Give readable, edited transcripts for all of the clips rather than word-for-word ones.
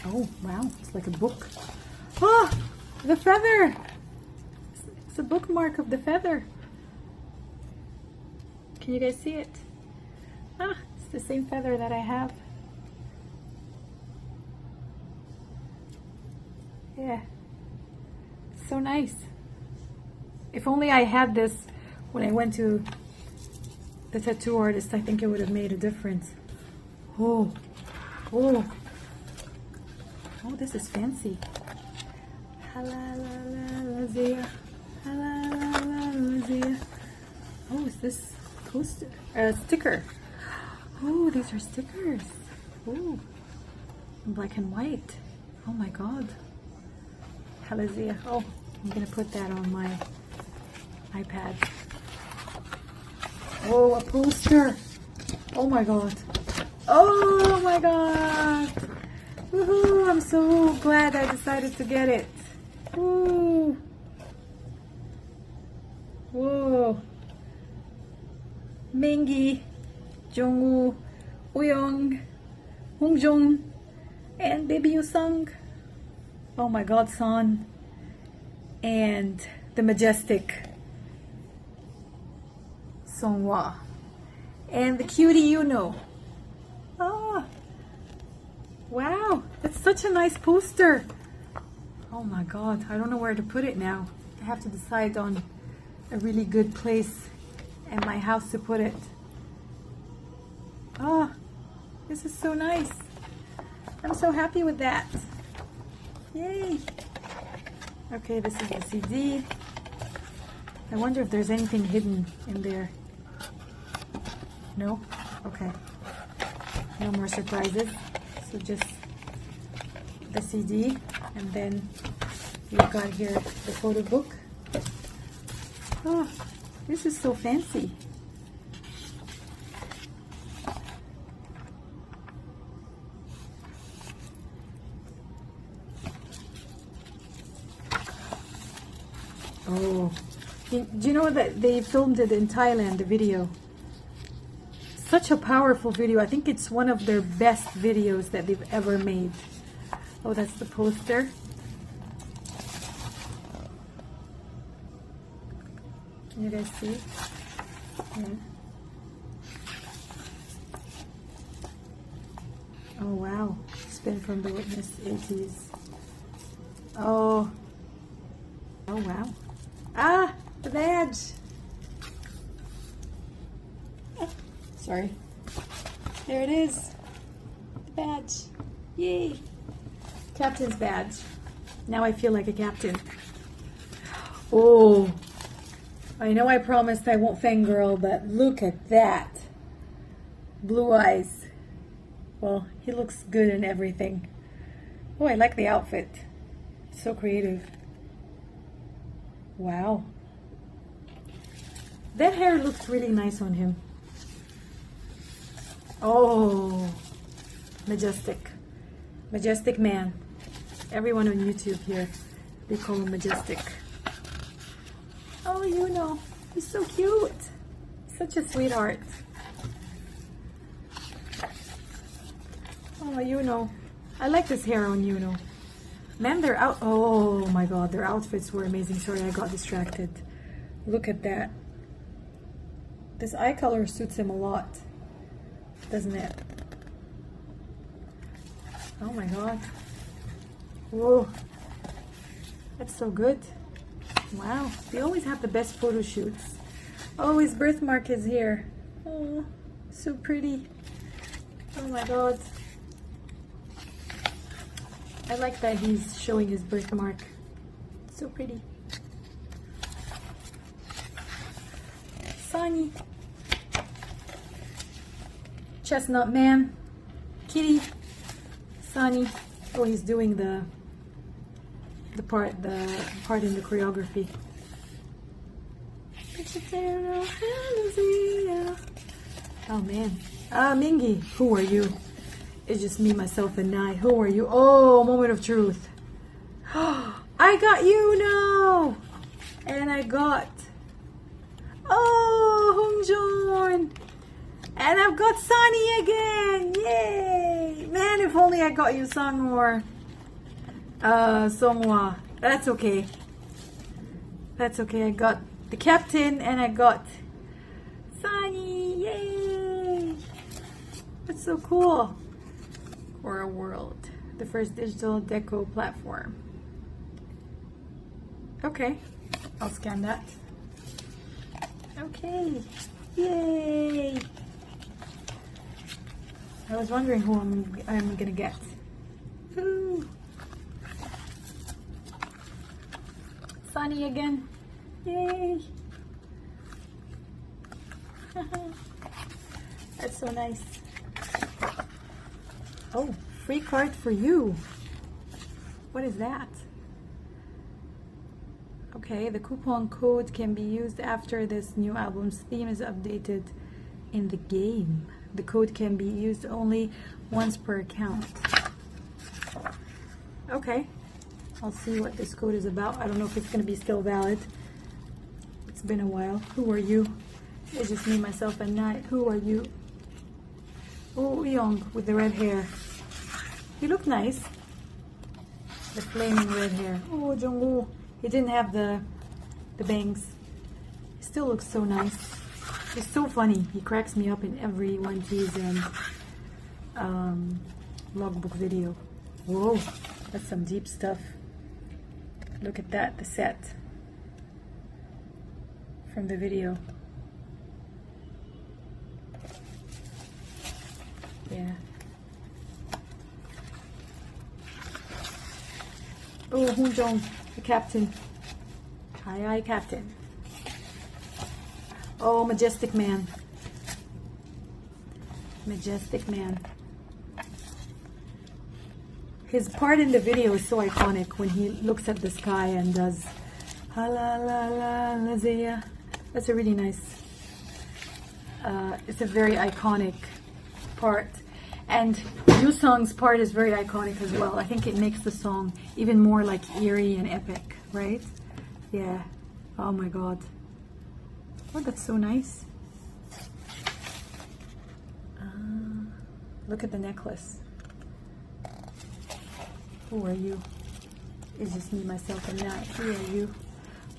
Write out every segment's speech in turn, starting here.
Oh, wow. It's like a book. Oh, the feather. It's a bookmark of the feather. Can you guys see it? Ah, it's the same feather that I have. Yeah. So nice. If only I had this when I went to the tattoo artist, I think it would have made a difference. Oh. Oh. Oh, this is fancy. Halazia. Halazia. Oh, is this poster? Sticker. Oh, these are stickers. Oh, in black and white. Oh my God. Halazia. Oh, I'm gonna put that on my iPad. Oh, a poster. Oh my God. Oh my God. Woohoo, I'm so glad I decided to get it. Woo. Whoa. Mingi, Jongwoo, Uyong, Hongjong, and Baby Yusung. Oh my God, Son. And the majestic Seonghwa. And the cutie Yunho. Oh. Wow, it's such a nice poster. Oh my God, I don't know where to put it now. I have to decide on a really good place in my house to put it. Oh, this is so nice. I'm so happy with that. Yay. Okay, this is the CD. I wonder if there's anything hidden in there. No? Okay. No more surprises. So just the CD, and then you've got here the photo book. Oh, this is so fancy. Oh, do you know that they filmed it in Thailand, the video? Such a powerful video. I think it's one of their best videos that they've ever made. Oh, that's the poster. Can you guys see? Yeah. Oh, wow. Spin from the witness, ATEEZ. Oh. Oh, wow. Ah, the badge. Sorry. There it is. The badge. Yay. Captain's badge. Now I feel like a captain. Oh. I know I promised I won't fangirl, but look at that. Blue eyes. Well, he looks good in everything. Oh, I like the outfit. So creative. Wow. That hair looks really nice on him. Oh, majestic. Majestic man. Everyone on YouTube here, they call him majestic. Oh, Yunho. He's so cute. Such a sweetheart. Oh, Yunho. I like this hair on Yunho. Man, they're out. Oh my God, their outfits were amazing. Sorry, I got distracted. Look at that. This eye color suits him a lot, doesn't it? Oh my God. Whoa. That's so good. Wow. They always have the best photo shoots. Oh, his birthmark is here. Oh, so pretty. Oh my God. I like that he's showing his birthmark. So pretty. Sunny. Chestnut man. Kitty. Sunny. Oh, he's doing the part in the choreography. Oh man. Mingi, who are you? It's just me, myself, and I. Who are you? Oh, moment of truth. I got Yunho! And I got... Oh, Hongjong! And I've got Sunny again! Yay! Man, if only I got you Seonghwa. Seonghwa. That's okay. That's okay. I got the captain and I got Sunny. Yay! That's so cool. For a world. The first digital deco platform. Okay. I'll scan that. Okay. Yay! I was wondering who I'm gonna get. Ooh. Sunny again. Yay! That's so nice. Oh, free card for you. What is that? Okay, the coupon code can be used after this new album's theme is updated in the game. The code can be used only once per account. Okay, I'll see what this code is about. I don't know if it's going to be still valid. It's been a while. Who are you? It's just me, myself, and I. Who are you? Oh, Young with the red hair. You look nice. The flaming red hair. Oh, Jungwoo. He didn't have the bangs. He still looks so nice. He's so funny. He cracks me up in every ATEEZ logbook video. Whoa, that's some deep stuff. Look at that, the set from the video. Yeah. Oh, Hoonjong, the captain. Hi, captain. Oh, majestic man. Majestic man. His part in the video is so iconic when he looks at the sky and does Halazia. That's a really nice, it's a very iconic part. And Yoosung's part is very iconic as well. I think it makes the song even more like eerie and epic, right? Yeah. Oh my god. Oh, that's so nice. Look at the necklace. Who are you? It's just me, myself, and I. Who are you?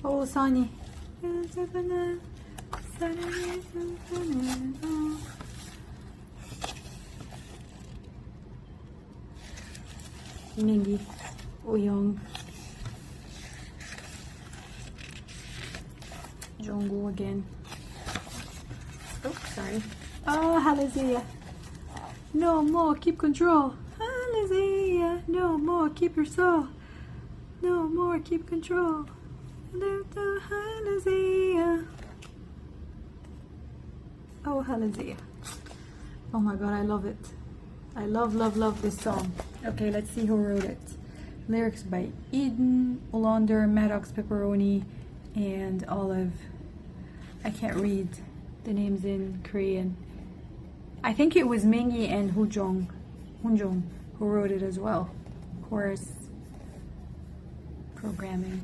Oh, Sunny. Mingi. Young. Jungwoo again. Oh, sorry. Oh, Halazia. No more, keep control. Halazia. No more, keep your soul. No more, keep control. Halazia. Oh, Halazia. Oh my god, I love it. I love this song. Okay, let's see who wrote it. Lyrics by Eden, Olander, Maddox, Pepperoni, and Olive. I can't read the names in Korean. I think it was Mingi and Hoonjong who wrote it as well. Chorus programming.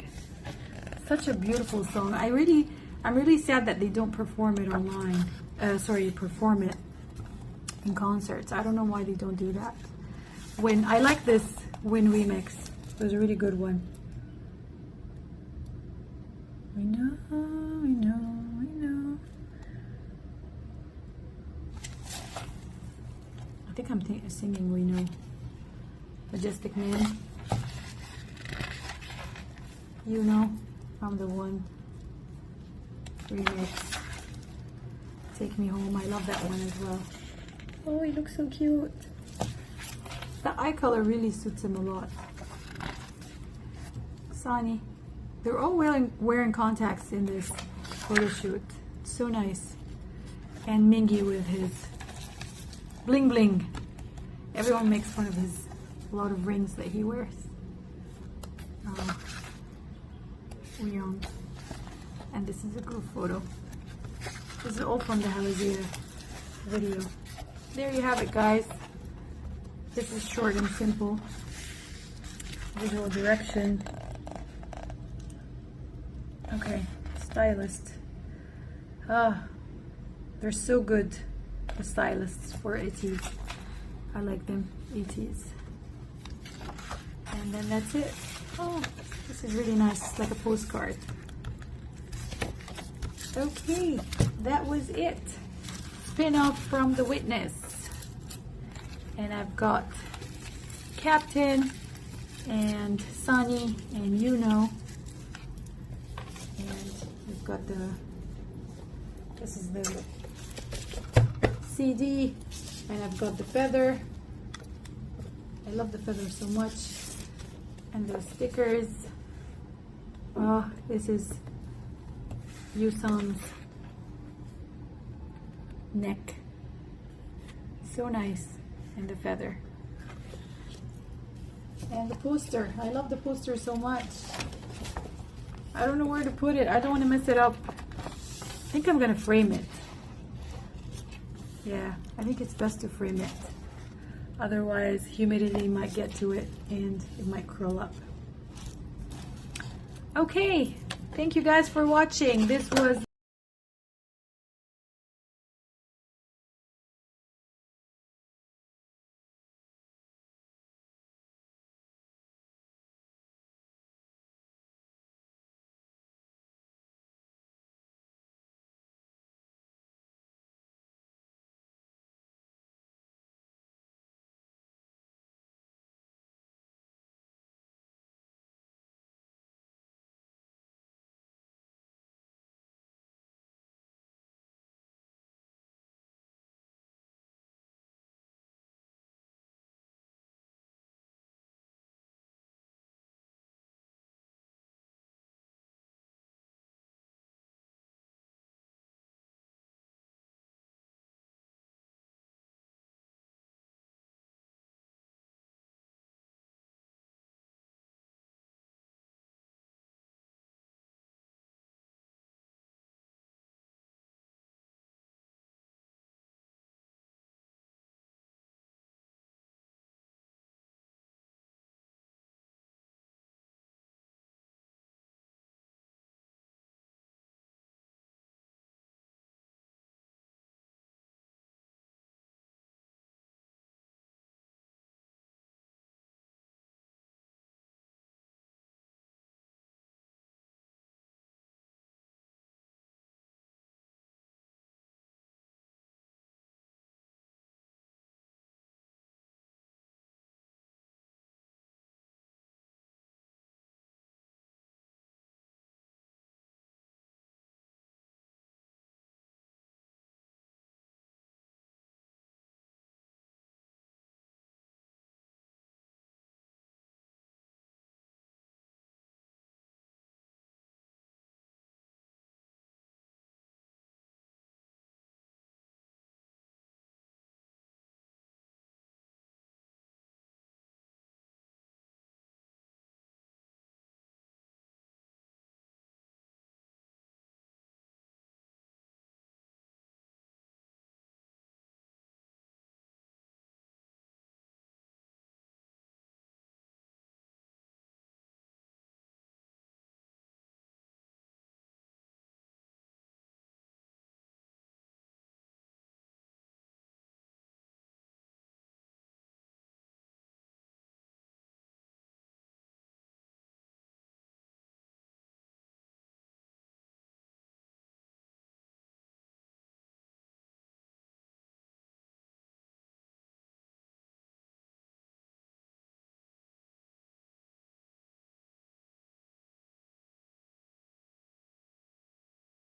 Such a beautiful song. I'm really sad that they don't perform it online. Perform it in concerts. I don't know why they don't do that. I like this Win remix. It was a really good one. We know. I think I'm singing We Know. Majestic Man. Yunho, I'm the one. Remix. Take Me Home. I love that one as well. Oh, he looks so cute. The eye color really suits him a lot. Sunny. They're all wearing contacts in this photo shoot. It's so nice. And Mingi with his bling bling. Everyone makes fun of a lot of rings that he wears. Young. And this is a group photo. This is all from the Halazia video. There you have it, guys. This is short and simple. Visual direction. Okay, stylist. They're so good, the stylists for ATEEZ. I like them. ATEEZ. And then that's it. Oh, this is really nice. It's like a postcard. Okay, that was it. Spin-off from The Witness. And I've got Captain and Sunny and Yunho. And we've got this is the CD, and I've got the feather. I love the feather so much. And the stickers. Oh, this is Yusung's neck. So nice. And the feather. And the poster. I love the poster so much. I don't know where to put it. I don't want to mess it up. I think I'm going to frame it. Yeah, I think it's best to frame it. Otherwise, humidity might get to it and it might curl up. Okay, thank you guys for watching. This was